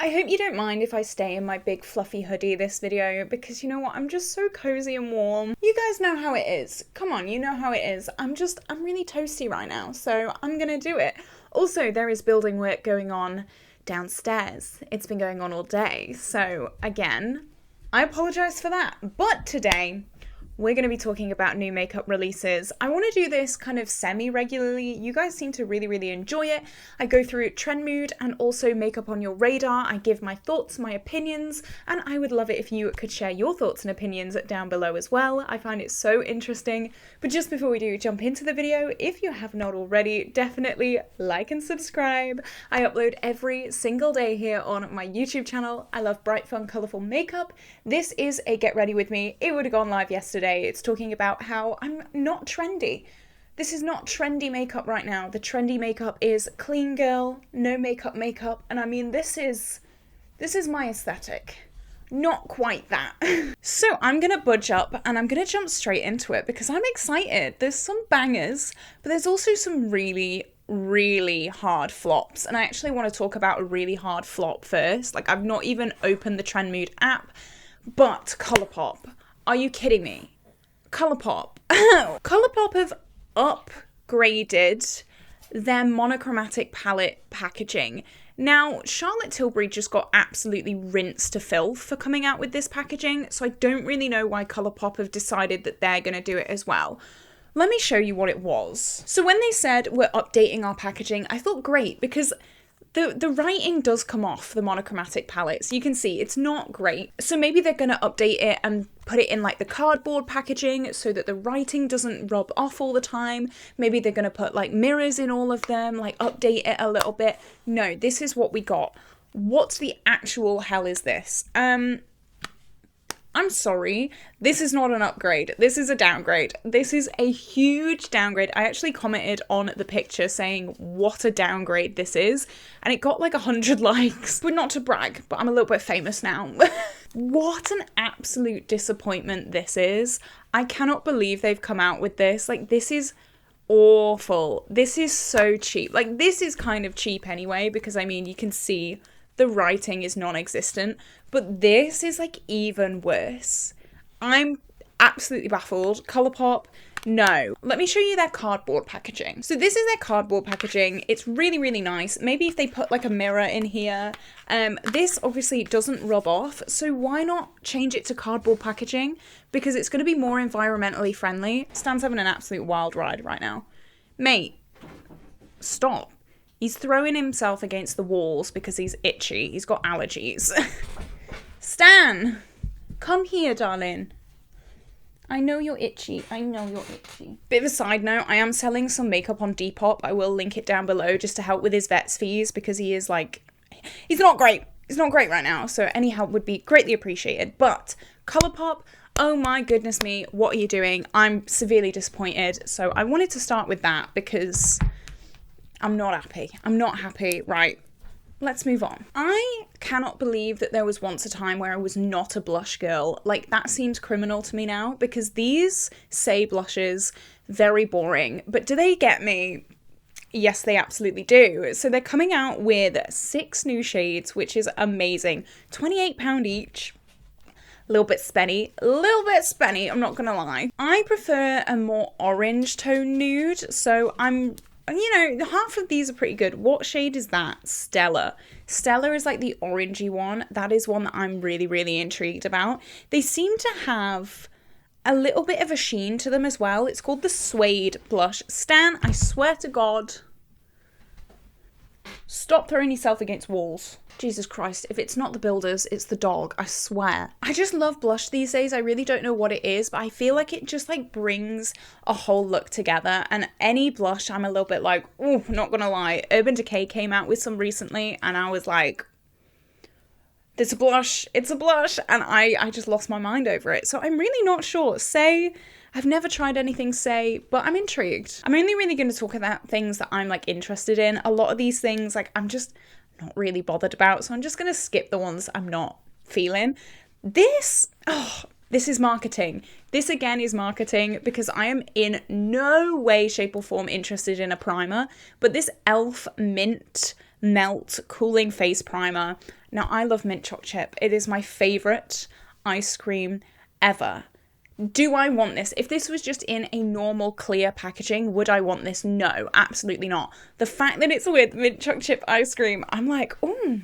I hope you don't mind if I stay in my big fluffy hoodie this video, because you know what, I'm just so cozy and warm. You guys know how it is. Come on, you know how it is. I'm really toasty right now, so I'm gonna do it. Also, there is building work going on downstairs. It's been going on all day, so again, I apologize for that. But today, we're going to be talking about new makeup releases. I want to do this kind of semi-regularly. You guys seem to really enjoy it. I go through trend mood and also makeup on your radar. I give my thoughts, my opinions, and I would love it if you could share your thoughts and opinions down below as well. I find it so interesting. But just before we do jump into the video, if you have not already, definitely like and subscribe. I upload every single day here on my YouTube channel. I love bright, fun, colourful makeup. This is a Get Ready With Me. It would have gone live yesterday. It's talking about how I'm not trendy. This is not trendy makeup right now. The trendy makeup is clean girl, no makeup, and I mean this is my aesthetic. Not quite that. So I'm gonna budge up and I'm gonna jump straight into it because I'm excited. There's some bangers, but there's also some really hard flops, and I actually want to talk about a really hard flop first. Like, I've not even opened the Trend Mood app, but Colourpop. Are you kidding me? Colourpop. Colourpop have upgraded their monochromatic palette packaging. Now, Charlotte Tilbury just got absolutely rinsed to filth for coming out with this packaging, so I don't really know why Colourpop have decided that they're going to do it as well. Let me show you what it was. So when they said we're updating our packaging, I thought great, because the writing does come off the monochromatic palettes. You can see it's not great. So maybe they're going to update it and put it in like the cardboard packaging so that the writing doesn't rub off all the time. Maybe they're going to put like mirrors in all of them, like update it a little bit. No, this is what we got. What the actual hell is this? I'm sorry, this is not an upgrade. This is a downgrade. This is a huge downgrade. I actually commented on the picture saying what a downgrade this is, and it got like 100 likes. But not to brag, but I'm a little bit famous now. What an absolute disappointment this is. I cannot believe they've come out with this. Like, this is awful. This is so cheap. Like, this is kind of cheap anyway, because I mean, you can see the writing is non-existent, but this is like even worse. I'm absolutely baffled. Colourpop, no. Let me show you their cardboard packaging. So this is their cardboard packaging. It's really nice. Maybe if they put like a mirror in here. This obviously doesn't rub off, so why not change it to cardboard packaging? Because it's going to be more environmentally friendly. Stan's having an absolute wild ride right now. Mate, stop. He's throwing himself against the walls because he's itchy. He's got allergies. Stan, come here, darling. I know you're itchy. I know you're itchy. Bit of a side note, I am selling some makeup on Depop. I will link it down below just to help with his vet's fees, because he is like, he's not great. He's not great right now. So any help would be greatly appreciated. But Colourpop, oh my goodness me, what are you doing? I'm severely disappointed. So I wanted to start with that because I'm not happy. I'm not happy. Right, let's move on. I cannot believe that there was once a time where I was not a blush girl. Like, that seems criminal to me now, because these say blushes, very boring. But do they get me? Yes, they absolutely do. So they're coming out with 6 new shades, which is amazing. £28 each. A little bit spenny, I'm not gonna lie. I prefer a more orange tone nude, so you know, half of these are pretty good. What shade is that? Stella. Stella is like the orangey one. That is one that I'm really intrigued about. They seem to have a little bit of a sheen to them as well. It's called the Suede blush. Stan, I swear to God, stop throwing yourself against walls. Jesus Christ, if it's not the builders, it's the dog, I swear. I just love blush these days. I really don't know what it is, but I feel like it just like brings a whole look together. And any blush, I'm a little bit like, ooh, not gonna lie. Urban Decay came out with some recently, and I was like, it's a blush, and I just lost my mind over it. So I'm really not sure. Say, I've never tried anything Say, but I'm intrigued. I'm only really going to talk about things that I'm like interested in. A lot of these things, like, I'm just not really bothered about, so I'm just going to skip the ones I'm not feeling. This is marketing. This again is marketing, because I am in no way, shape or form interested in a primer, but this e.l.f. Mint Melt Cooling Face Primer Now, I love mint chocolate chip. It is my favorite ice cream ever. Do I want this? If this was just in a normal clear packaging, would I want this? No, absolutely not. The fact that it's with mint chocolate chip ice cream, I'm like, oh,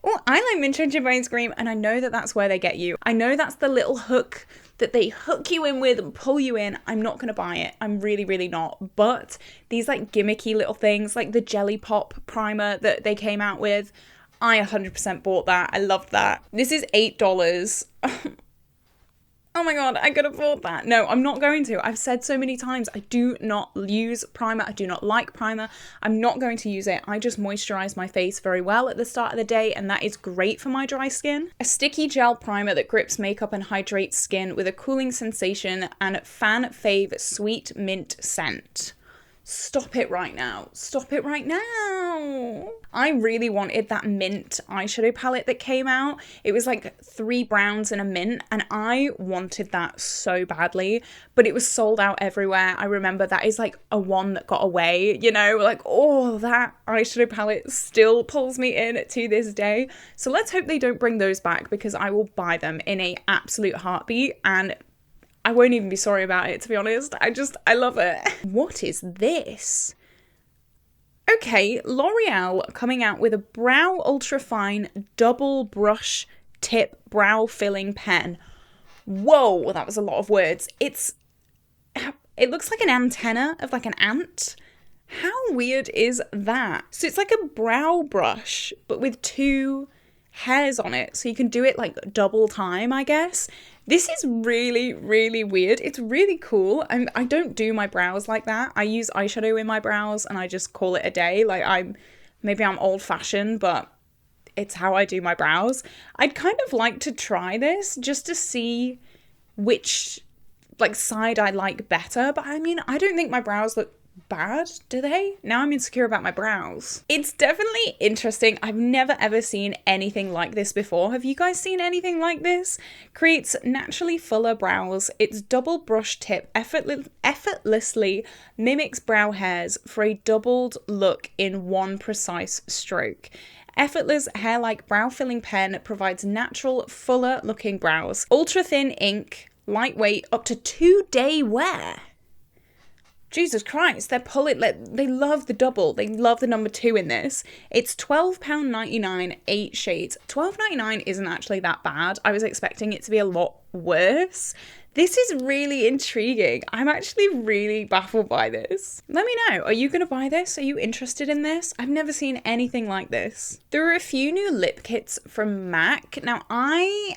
I like mint chocolate chip ice cream, and I know that that's where they get you. I know that's the little hook that they hook you in with and pull you in. I'm not going to buy it. I'm really, really not. But these like gimmicky little things, like the Jelly Pop primer that they came out with, I 100% bought that. I loved that. This is $8. Oh my god, I could afford that. No, I'm not going to. I've said so many times, I do not use primer. I do not like primer. I'm not going to use it. I just moisturize my face very well at the start of the day, and that is great for my dry skin. A sticky gel primer that grips makeup and hydrates skin with a cooling sensation and fan fave sweet mint scent. Stop it right now. Stop it right now. I really wanted that mint eyeshadow palette that came out. It was like 3 browns and a mint, and I wanted that so badly, but it was sold out everywhere. I remember that is like a one that got away, you know, like, oh, that eyeshadow palette still pulls me in to this day. So let's hope they don't bring those back, because I will buy them in a absolute heartbeat, and I won't even be sorry about it, to be honest. I love it. What is this? Okay, L'Oreal coming out with a Brow Ultra Fine Double Brush Tip Brow Filling Pen. Whoa, that was a lot of words. It looks like an antenna of like an ant. How weird is that? So it's like a brow brush, but with 2 hairs on it, so you can do it like double time, I guess. This is really, really weird. It's really cool. I don't do my brows like that. I use eyeshadow in my brows and I just call it a day. Like maybe I'm old fashioned, but it's how I do my brows. I'd kind of like to try this just to see which like side I like better. But I mean, I don't think my brows look bad, do they? Now I'm insecure about my brows. It's definitely interesting. I've never ever seen anything like this before. Have you guys seen anything like this? Creates naturally fuller brows. Its double brush tip effortlessly mimics brow hairs for a doubled look in one precise stroke. Effortless hair-like brow filling pen provides natural, fuller looking brows. Ultra thin ink, lightweight, up to 2-day wear. Jesus Christ, they love the double. They love the number 2 in this. It's £12.99, 8 shades. £12.99 isn't actually that bad. I was expecting it to be a lot worse. This is really intriguing. I'm actually really baffled by this. Let me know, are you going to buy this? Are you interested in this? I've never seen anything like this. There are a few new lip kits from MAC. Now, I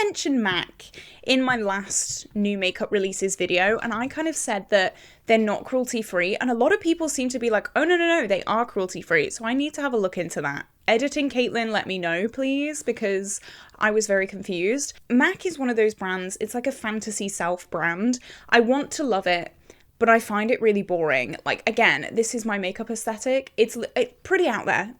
mentioned MAC in my last new makeup releases video, and I kind of said that they're not cruelty free, and a lot of people seem to be like, oh no, they are cruelty free, so I need to have a look into that. Editing Caitlin, let me know please, because I was very confused. MAC is one of those brands, it's like a fantasy self brand. I want to love it, but I find it really boring. Like, again, this is my makeup aesthetic. It's pretty out there.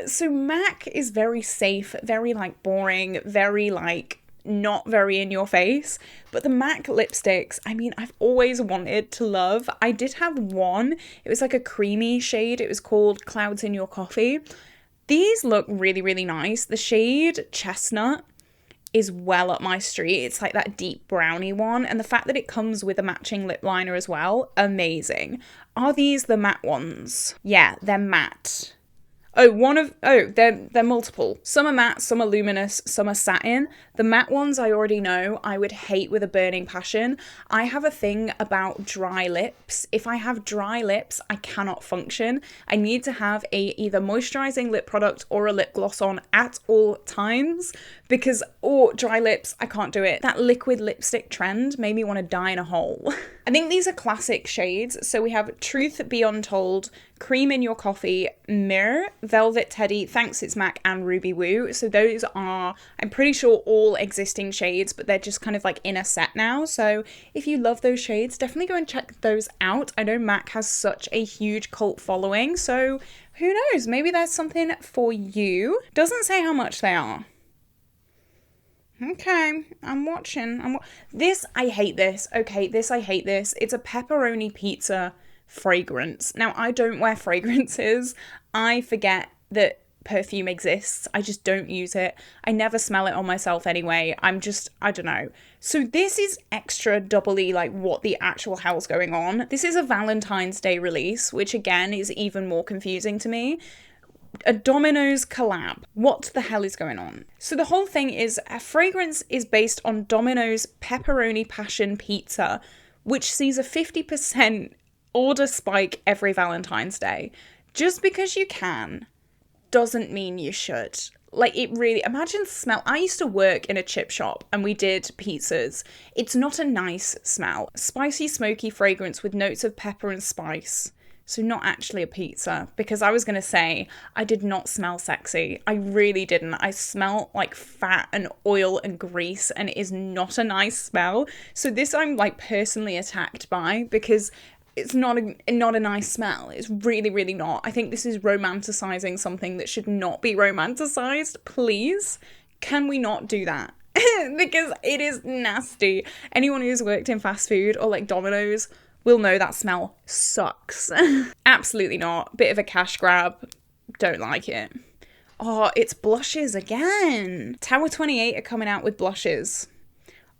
So MAC is very safe, very like boring, very like not very in your face. But the MAC lipsticks, I mean, I've always wanted to love. I did have one. It was like a creamy shade. It was called Clouds in Your Coffee. These look really, really nice. The shade Chestnut is well up my street. It's like that deep brownie one. And the fact that it comes with a matching lip liner as well, amazing. Are these the matte ones? Yeah, they're matte. They're multiple. Some are matte, some are luminous, some are satin. The matte ones I already know I would hate with a burning passion. I have a thing about dry lips. If I have dry lips, I cannot function. I need to have a either moisturizing lip product or a lip gloss on at all times, because dry lips, I can't do it. That liquid lipstick trend made me want to die in a hole. I think these are classic shades. So we have Truth Be Untold, Cream in Your Coffee, Mirror, Velvet Teddy, Thanks It's MAC, and Ruby Woo. So those are, I'm pretty sure, all existing shades, but they're just kind of like in a set now. So if you love those shades, definitely go and check those out. I know MAC has such a huge cult following, so who knows? Maybe there's something for you. Doesn't say how much they are. Okay, I'm watching. This, I hate this. Okay, this, I hate this. It's a pepperoni pizza fragrance. Now, I don't wear fragrances. I forget that Perfume exists. I just don't use it. I never smell it on myself anyway. I don't know. So this is extra doubly like what the actual hell's going on. This is a Valentine's Day release, which again is even more confusing to me. A Domino's collab. What the hell is going on? So the whole thing is a fragrance is based on Domino's Pepperoni Passion Pizza, which sees a 50% order spike every Valentine's Day. Just because you can doesn't mean you should. Like, it really, imagine the smell. I used to work in a chip shop and we did pizzas. It's not a nice smell. Spicy, smoky fragrance with notes of pepper and spice. So not actually a pizza, because I was going to say I did not smell sexy. I really didn't. I smell like fat and oil and grease, and it is not a nice smell. So this I'm like personally attacked by, because it's not a nice smell. It's really, really not. I think this is romanticizing something that should not be romanticized. Please, can we not do that? Because it is nasty. Anyone who's worked in fast food or like Domino's will know that smell sucks. Absolutely not. Bit of a cash grab. Don't like it. Oh, it's blushes again. Tower 28 are coming out with blushes.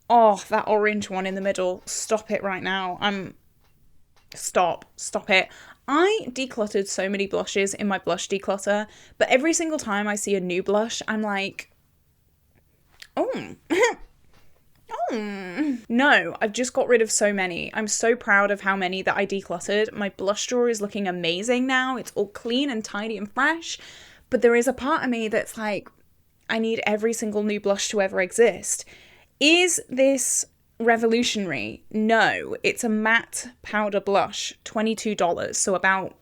Oh, that orange one in the middle. Stop it right now. Stop it. I decluttered so many blushes in my blush declutter, but every single time I see a new blush, I'm like, oh. No, I've just got rid of so many. I'm so proud of how many that I decluttered. My blush drawer is looking amazing now. It's all clean and tidy and fresh. But there is a part of me that's like, I need every single new blush to ever exist. Is this revolutionary? No, it's a matte powder blush, $22, so about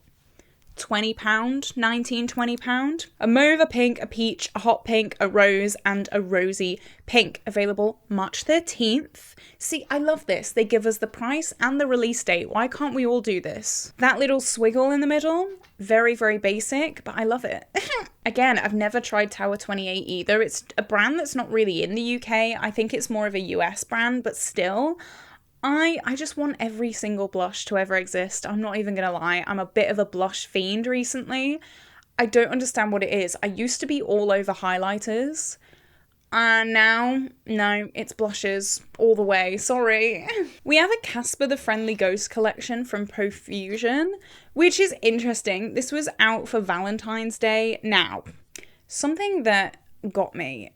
£20, £19-20. A mauve, a pink, a peach, a hot pink, a rose, and a rosy pink. Available March 13th. See, I love this. They give us the price and the release date. Why can't we all do this? That little swiggle in the middle, very, very basic, but I love it. Again, I've never tried Tower 28 either. It's a brand that's not really in the UK. I think it's more of a US brand, but still, I just want every single blush to ever exist. I'm not even gonna lie. I'm a bit of a blush fiend recently. I don't understand what it is. I used to be all over highlighters. And now, no, it's blushes all the way. Sorry. We have a Casper the Friendly Ghost collection from Profusion, which is interesting. This was out for Valentine's Day. Now, something that got me,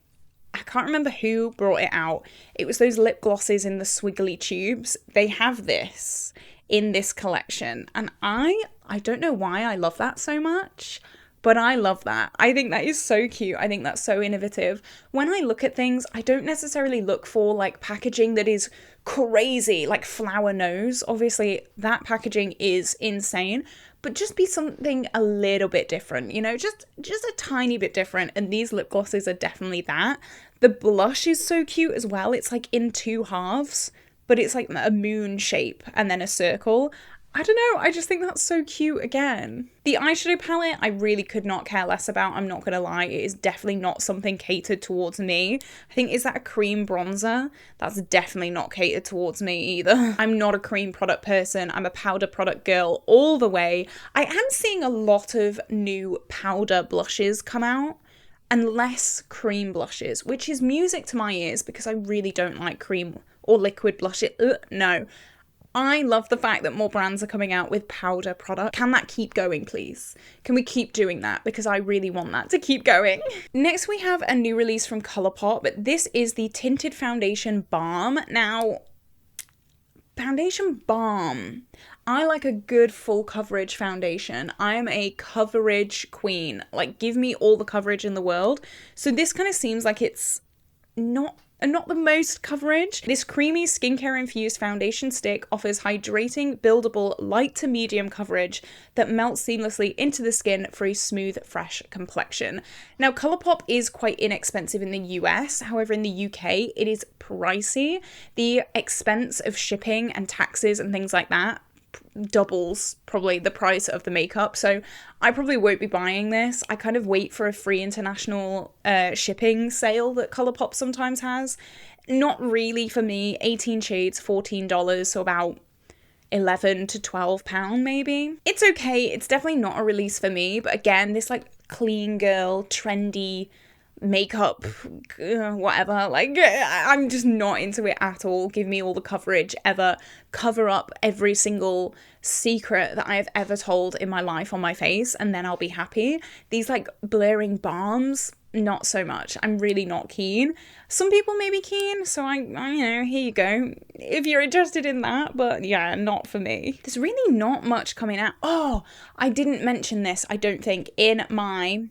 I can't remember who brought it out. It was those lip glosses in the swiggly tubes. They have this in this collection. And I don't know why I love that so much, but I love that. I think that is so cute. I think that's so innovative. When I look at things, I don't necessarily look for like packaging that is crazy, like Flower Nose. Obviously, that packaging is insane, but just be something a little bit different, you know, just a tiny bit different. And these lip glosses are definitely that. The blush is so cute as well. It's like in two halves, but it's like a moon shape and then a circle. I don't know, I just think that's so cute again. The eyeshadow palette, I really could not care less about, I'm not gonna lie. It is definitely not something catered towards me. I think, is that a cream bronzer? That's definitely not catered towards me either. I'm not a cream product person, I'm a powder product girl all the way. I am seeing a lot of new powder blushes come out, and less cream blushes, which is music to my ears because I really don't like cream or liquid blushes. No. I love the fact that more brands are coming out with powder product. Can that keep going, please? Can we keep doing that? Because I really want that to keep going. Next, we have a new release from Colourpop, but this is the Tinted Foundation Balm. Now, foundation balm. I like a good full coverage foundation. I am a coverage queen. Like, give me all the coverage in the world. So this kind of seems like it's not the most coverage. This creamy skincare infused foundation stick offers hydrating, buildable, light to medium coverage that melts seamlessly into the skin for a smooth, fresh complexion. Now, Colourpop is quite inexpensive in the US. However, in the UK, it is pricey. The expense of shipping and taxes and things like that doubles probably the price of the makeup, so I probably won't be buying this. I kind of wait for a free international shipping sale that Colourpop sometimes has. Not really for me. 18 shades, $14, so about £11 to £12 maybe. It's okay. It's definitely not a release for me, but again, this like clean girl, trendy makeup, whatever. Like, I'm just not into it at all. Give me all the coverage ever. Cover up every single secret that I have ever told in my life on my face, and then I'll be happy. These like blurring balms, not so much. I'm really not keen. Some people may be keen, so I you know, here you go. If you're interested in that, but yeah, not for me. There's really not much coming out. Oh, I didn't mention this, I don't think, in my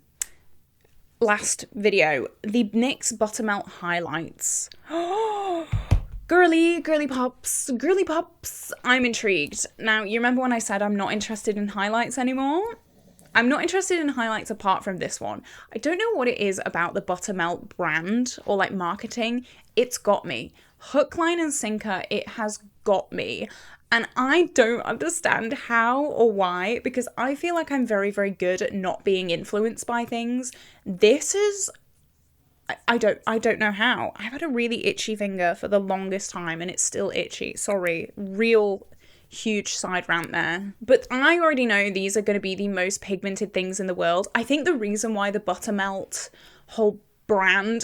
last video. The NYX Butter Melt highlights. Girly pops. I'm intrigued. Now, you remember when I said I'm not interested in highlights anymore? I'm not interested in highlights apart from this one. I don't know what it is about the Butter Melt brand or like marketing. It's got me. Hook, line, and sinker, it has got me. And I don't understand how or why, because I feel like I'm very, very good at not being influenced by things. This is, I don't know how. I've had a really itchy finger for the longest time and it's still itchy. Sorry, real huge side rant there. But I already know these are going to be the most pigmented things in the world. I think the reason why the Butter Melt whole brand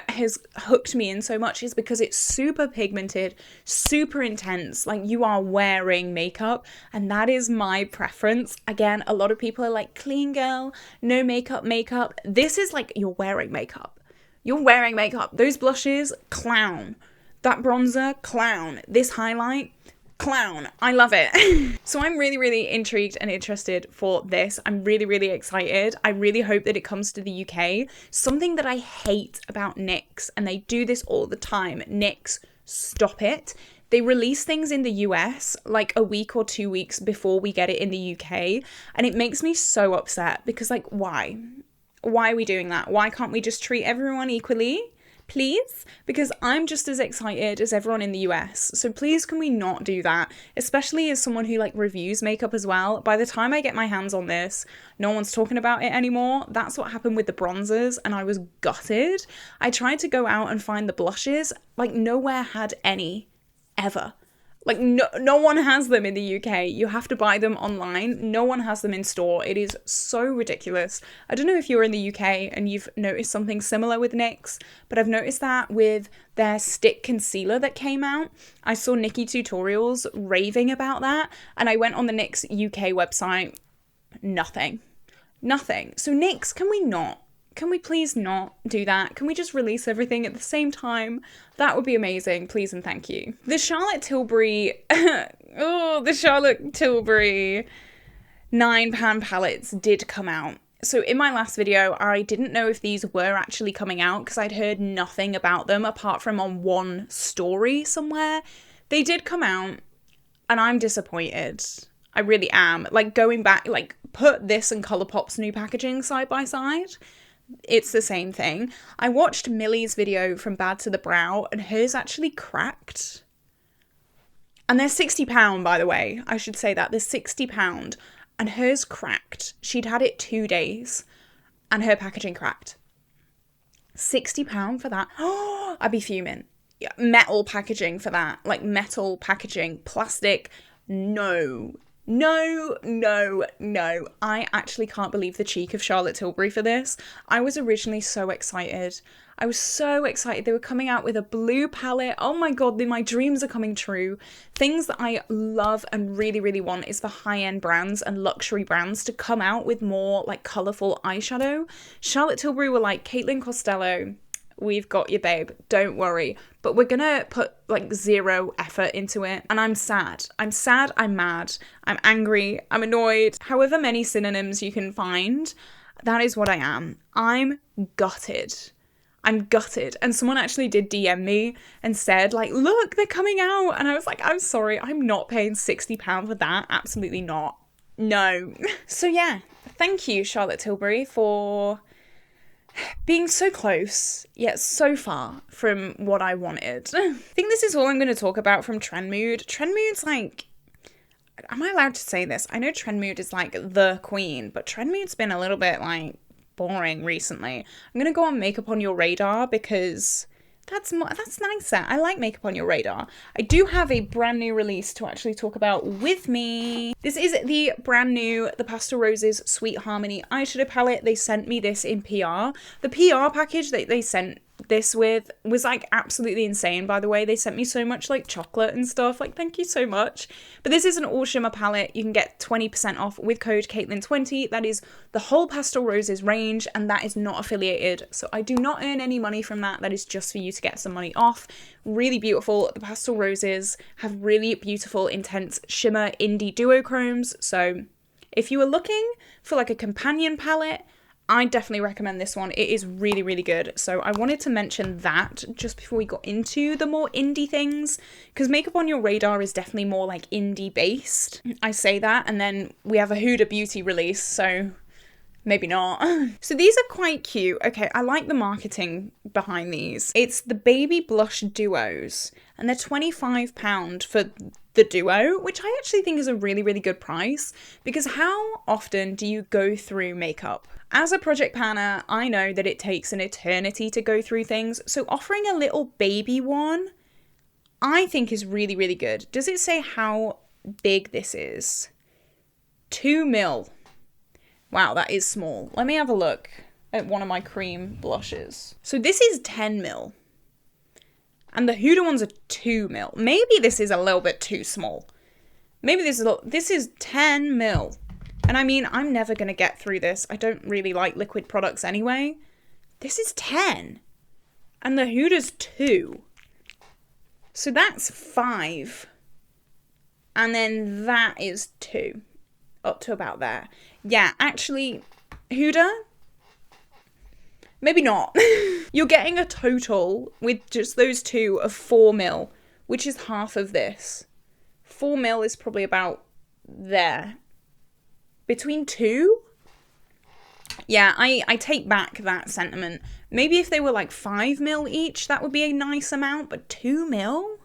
has hooked me in so much is because it's super pigmented, super intense, like you are wearing makeup, and that is my preference. Again, a lot of people are like, clean girl, no makeup. This is like, you're wearing makeup. Those blushes, clown. That bronzer, clown. This highlight, clown. I love it. So I'm really, really intrigued and interested for this. I'm really, really excited. I really hope that it comes to the UK. Something that I hate about NYX, and they do this all the time. NYX, stop it. They release things in the US like a week or 2 weeks before we get it in the UK. And it makes me so upset because, like, why? Why are we doing that? Why can't we just treat everyone equally? Please, because I'm just as excited as everyone in the US. So please, can we not do that? Especially as someone who like reviews makeup as well. By the time I get my hands on this, no one's talking about it anymore. That's what happened with the bronzers, and I was gutted. I tried to go out and find the blushes, like nowhere had any, ever. Like, no one has them in the UK. You have to buy them online. No one has them in store. It is so ridiculous. I don't know if you're in the UK and you've noticed something similar with NYX, but I've noticed that with their stick concealer that came out. I saw Nikki Tutorials raving about that, and I went on the NYX UK website. Nothing. So NYX, can we please not do that? Can we just release everything at the same time? That would be amazing. Please and thank you. The Charlotte Tilbury, the Charlotte Tilbury £9 palettes did come out. So in my last video, I didn't know if these were actually coming out because I'd heard nothing about them apart from on one story somewhere. They did come out, and I'm disappointed. I really am. Like, going back, like, put this and Colourpop's new packaging side by side. It's the same thing. I watched Millie's video from Bad to the Brow, and hers actually cracked. And they're £60, by the way. I should say that. They're £60, and hers cracked. She'd had it 2 days, and her packaging cracked. £60 for that. Oh, I'd be fuming. Yeah, metal packaging for that. Like, metal packaging. Plastic. No. I actually can't believe the cheek of Charlotte Tilbury for this. I was originally so excited. They were coming out with a blue palette. Oh my god, my dreams are coming true. Things that I love and really, really want is for high-end brands and luxury brands to come out with more like colourful eyeshadow. Charlotte Tilbury were like, Caitlin Costello, we've got you, babe, don't worry. But we're gonna put like zero effort into it. And I'm sad, I'm mad, I'm angry, I'm annoyed. However many synonyms you can find, that is what I am. I'm gutted. And someone actually did DM me and said, like, look, they're coming out. And I was like, I'm sorry, I'm not paying £60 for that. Absolutely not. No. So yeah, thank you, Charlotte Tilbury, for being so close, yet so far from what I wanted. I think this is all I'm going to talk about from Trend Mood. Trend Mood's like, am I allowed to say this? I know Trend Mood is like the queen, but Trend Mood's been a little bit like boring recently. I'm going to go on Makeup on Your Radar because That's nicer. I like Makeup on Your Radar. I do have a brand new release to actually talk about with me. This is the brand new The Pastel Roses Sweet Harmony eyeshadow palette. They sent me this in PR. The PR package that they sent this with was like absolutely insane, by the way. They sent me so much like chocolate and stuff, like thank you so much. But this is an all shimmer palette. You can get 20% off with code Caitlin20. That is the whole Pastel Roses range, and that is not affiliated, so I do not earn any money from that. That is just for you to get some money off. Really beautiful. The Pastel Roses have really beautiful intense shimmer indie duochromes, so if you are looking for like a companion palette, I definitely recommend this one. It is really, really good. So I wanted to mention that just before we got into the more indie things, because Makeup on Your Radar is definitely more like indie based. I say that, and then we have a Huda Beauty release, so maybe not. So these are quite cute. Okay, I like the marketing behind these. It's the Baby Blush Duos, and they're £25 for the duo, which I actually think is a really, really good price, because how often do you go through makeup? As a project planner, I know that it takes an eternity to go through things, so offering a little baby one, I think is really, really good. Does it say how big this is? 2 mil. Wow, that is small. Let me have a look at one of my cream blushes. So this is 10 mil. And the Huda ones are 2 mil. Maybe this is a little bit too small. Maybe this is 10 mil. And I mean, I'm never going to get through this. I don't really like liquid products anyway. This is 10. And the Huda's 2. So that's 5. And then that is 2. Up to about there. Yeah, actually, Huda, maybe not. You're getting a total with just those two of 4 mil, which is half of this. 4 mil is probably about there. Between 2? Yeah, I take back that sentiment. Maybe if they were like 5 mil each, that would be a nice amount, but 2 mil?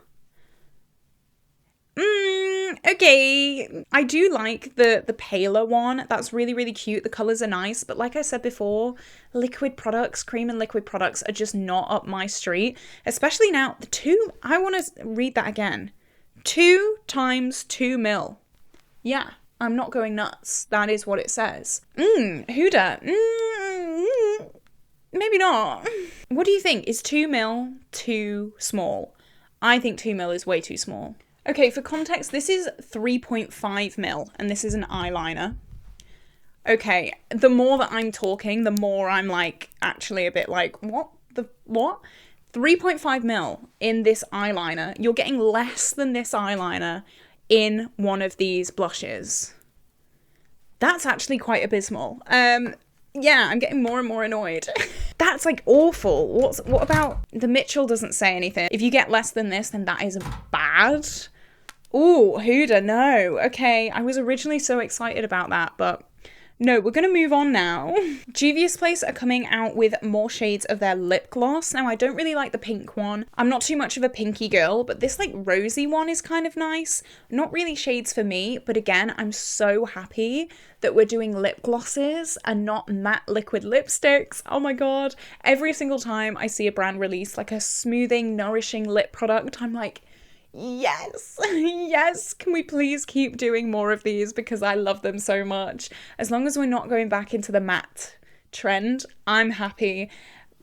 Okay. I do like the paler one. That's really, really cute. The colours are nice, but like I said before, liquid products, cream and liquid products are just not up my street. Especially now, the 2, I want to read that again. 2 times 2 mil. Yeah. I'm not going nuts. That is what it says. Huda. Maybe not. What do you think? Is 2 mil too small? I think 2 mil is way too small. Okay, for context, this is 3.5 mil, and this is an eyeliner. Okay, the more that I'm talking, the more I'm like, actually a bit like, what? 3.5 mil in this eyeliner. You're getting less than this eyeliner in one of these blushes. That's actually quite abysmal. Yeah, I'm getting more and more annoyed. That's like awful. What about the Mitchell doesn't say anything. If you get less than this, then that is bad. Ooh, Huda, no. Okay, I was originally so excited about that, but no, we're going to move on now. Juvia's Place are coming out with more shades of their lip gloss. Now, I don't really like the pink one. I'm not too much of a pinky girl, but this like rosy one is kind of nice. Not really shades for me, but again, I'm so happy that we're doing lip glosses and not matte liquid lipsticks. Oh my god. Every single time I see a brand release like a smoothing, nourishing lip product, I'm like, yes, yes, can we please keep doing more of these because I love them so much. As long as we're not going back into the matte trend, I'm happy.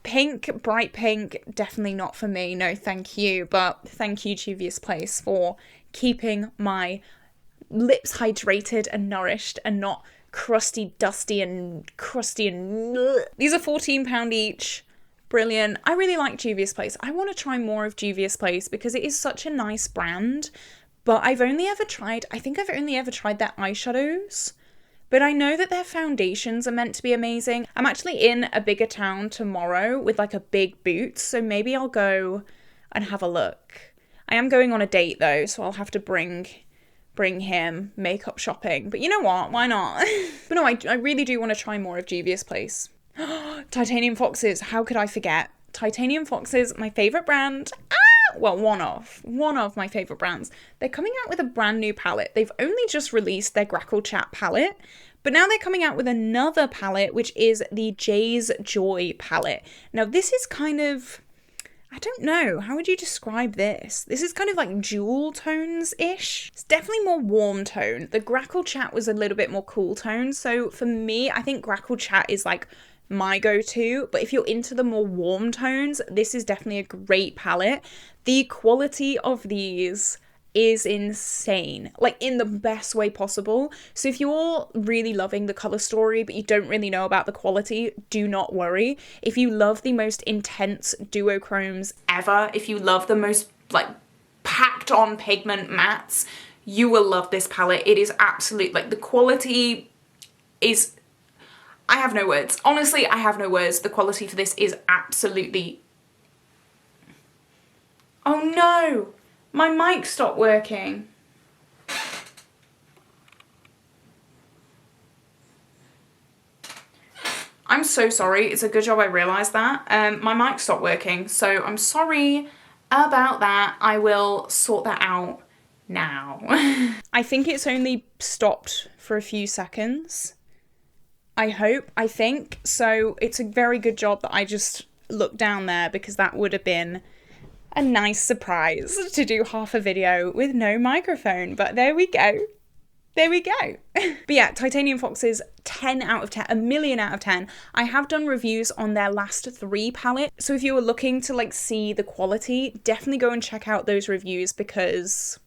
Pink, bright pink, definitely not for me, no thank you, but thank you Juvia's Place for keeping my lips hydrated and nourished and not crusty, dusty and crusty and These are £14 each. Brilliant. I really like Juvia's Place. I want to try more of Juvia's Place because it is such a nice brand, but I think I've only ever tried their eyeshadows, but I know that their foundations are meant to be amazing. I'm actually in a bigger town tomorrow with like a big boot, so maybe I'll go and have a look. I am going on a date though, so I'll have to bring him makeup shopping, but you know what? Why not? But no, I really do want to try more of Juvia's Place. Titanium Foxes, how could I forget? Titanium Foxes, my favourite brand. Well, one of my favourite brands. They're coming out with a brand new palette. They've only just released their Grackle Chat palette, but now they're coming out with another palette, which is the Jay's Joy palette. Now, this is kind of, I don't know. How would you describe this? This is kind of like jewel tones-ish. It's definitely more warm tone. The Grackle Chat was a little bit more cool tone. So for me, I think Grackle Chat is like my go-to. But if you're into the more warm tones, this is definitely a great palette. The quality of these is insane, like in the best way possible. So if you're really loving the color story but you don't really know about the quality, do not worry. If you love the most intense duochromes ever, if you love the most like packed on pigment mattes, you will love this palette. It is absolute, like the quality is, I have no words. Honestly, I have no words. The quality for this is absolutely, oh no, my mic stopped working. I'm so sorry. It's a good job I realised that. My mic stopped working, so I'm sorry about that. I will sort that out now. I think it's only stopped for a few seconds. I hope, I think. So it's a very good job that I just looked down there, because that would have been a nice surprise to do half a video with no microphone, but there we go. There we go. But yeah, Titanium Foxes, 10 out of 10, a million out of 10. I have done reviews on their last 3 palettes, so if you were looking to like see the quality, definitely go and check out those reviews, because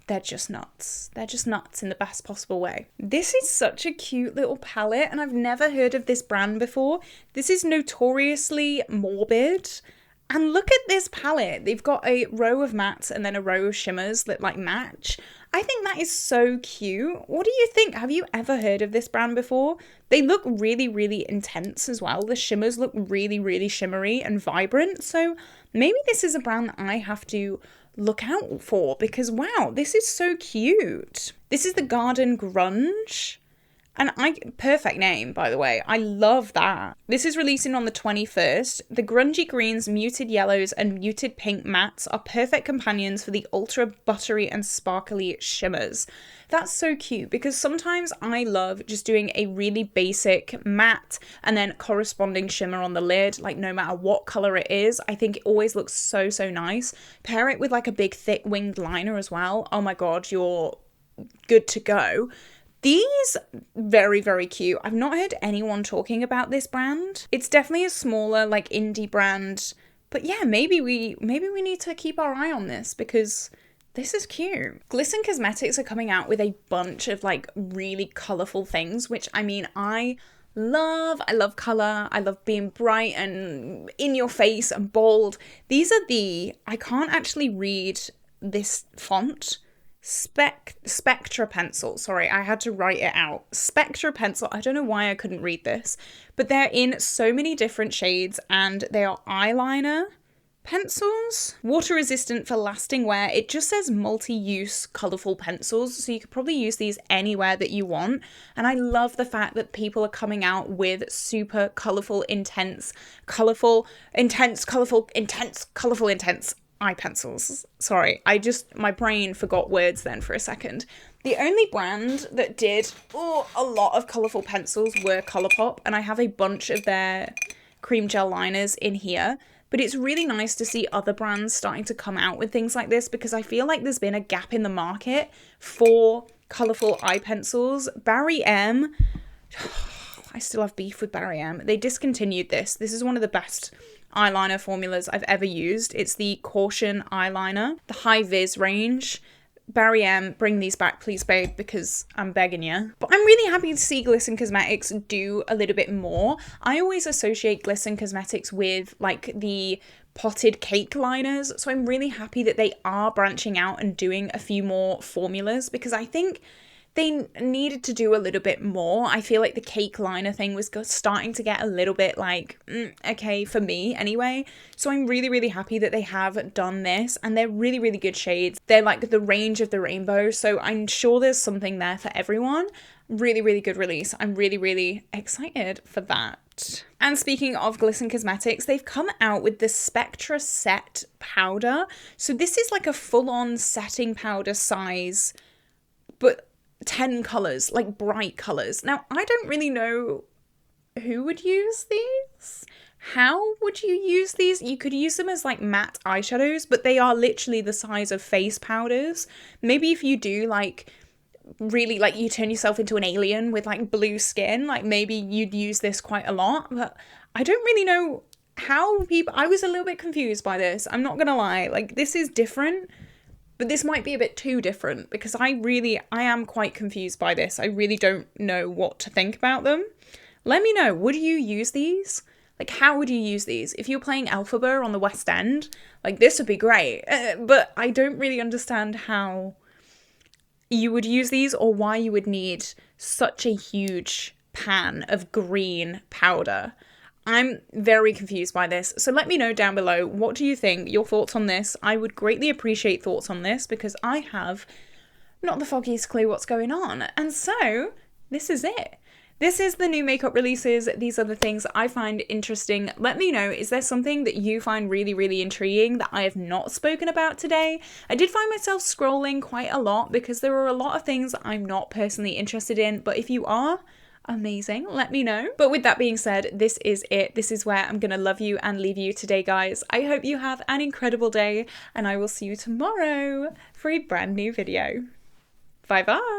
they're just nuts. They're just nuts in the best possible way. This is such a cute little palette, and I've never heard of this brand before. This is Notoriously Morbid. And look at this palette. They've got a row of mattes and then a row of shimmers that like match. I think that is so cute. What do you think? Have you ever heard of this brand before? They look really, really intense as well. The shimmers look really, really shimmery and vibrant. So maybe this is a brand that I have to look out for, because wow, this is so cute. This is the Garden Grunge. And perfect name, by the way. I love that. This is releasing on the 21st. The grungy greens, muted yellows, and muted pink mattes are perfect companions for the ultra buttery and sparkly shimmers. That's so cute, because sometimes I love just doing a really basic matte and then corresponding shimmer on the lid, like no matter what color it is. I think it always looks so, so nice. Pair it with like a big thick winged liner as well. Oh my God, you're good to go. These, very, very cute. I've not heard anyone talking about this brand. It's definitely a smaller, like, indie brand. But yeah, maybe we need to keep our eye on this, because this is cute. Glisten Cosmetics are coming out with a bunch of, like, really colourful things, which, I mean, I love colour. I love being bright and in your face and bold. These are I can't actually read this font. Spectra pencil. Sorry, I had to write it out. Spectra pencil. I don't know why I couldn't read this, but they're in so many different shades, and they are eyeliner pencils. Water resistant for lasting wear. It just says multi-use colourful pencils, so you could probably use these anywhere that you want. And I love the fact that people are coming out with super colourful, intense eye pencils. Sorry, my brain forgot words then for a second. The only brand that did a lot of colourful pencils were Colourpop, and I have a bunch of their cream gel liners in here. But it's really nice to see other brands starting to come out with things like this, because I feel like there's been a gap in the market for colourful eye pencils. Barry M, I still have beef with Barry M. They discontinued this. This is one of the best eyeliner formulas I've ever used. It's the Caution eyeliner, the high vis range. Barry M, bring these back please, babe, because I'm begging you. But I'm really happy to see Glisten Cosmetics do a little bit more. I always associate Glisten Cosmetics with like the potted cake liners, so I'm really happy that they are branching out and doing a few more formulas, because I think they needed to do a little bit more. I feel like the cake liner thing was starting to get a little bit like, okay, for me anyway. So I'm really, really happy that they have done this, and they're really, really good shades. They're like the range of the rainbow, so I'm sure there's something there for everyone. Really, really good release. I'm really, really excited for that. And speaking of Glisten Cosmetics, they've come out with the Spectra Set Powder. So this is like a full-on setting powder size, but 10 colours, like bright colours. Now, I don't really know who would use these. How would you use these? You could use them as like matte eyeshadows, but they are literally the size of face powders. Maybe if you do like really like you turn yourself into an alien with like blue skin, like maybe you'd use this quite a lot, but I don't really know how people, I was a little bit confused by this. I'm not gonna lie, like this is different, but this might be a bit too different because I am quite confused by this. I really don't know what to think about them. Let me know, would you use these? Like, how would you use these? If you're playing Elphaba on the West End, like, this would be great. But I don't really understand how you would use these or why you would need such a huge pan of green powder. I'm very confused by this. So let me know down below, what do you think? Your thoughts on this? I would greatly appreciate thoughts on this because I have not the foggiest clue what's going on. And so, this is it. This is the new makeup releases. These are the things I find interesting. Let me know, is there something that you find really, really intriguing that I have not spoken about today? I did find myself scrolling quite a lot because there are a lot of things I'm not personally interested in, but if you are, amazing, let me know. But with that being said, this is it. This is where I'm gonna love you and leave you today, guys. I hope you have an incredible day and I will see you tomorrow for a brand new video. Bye bye.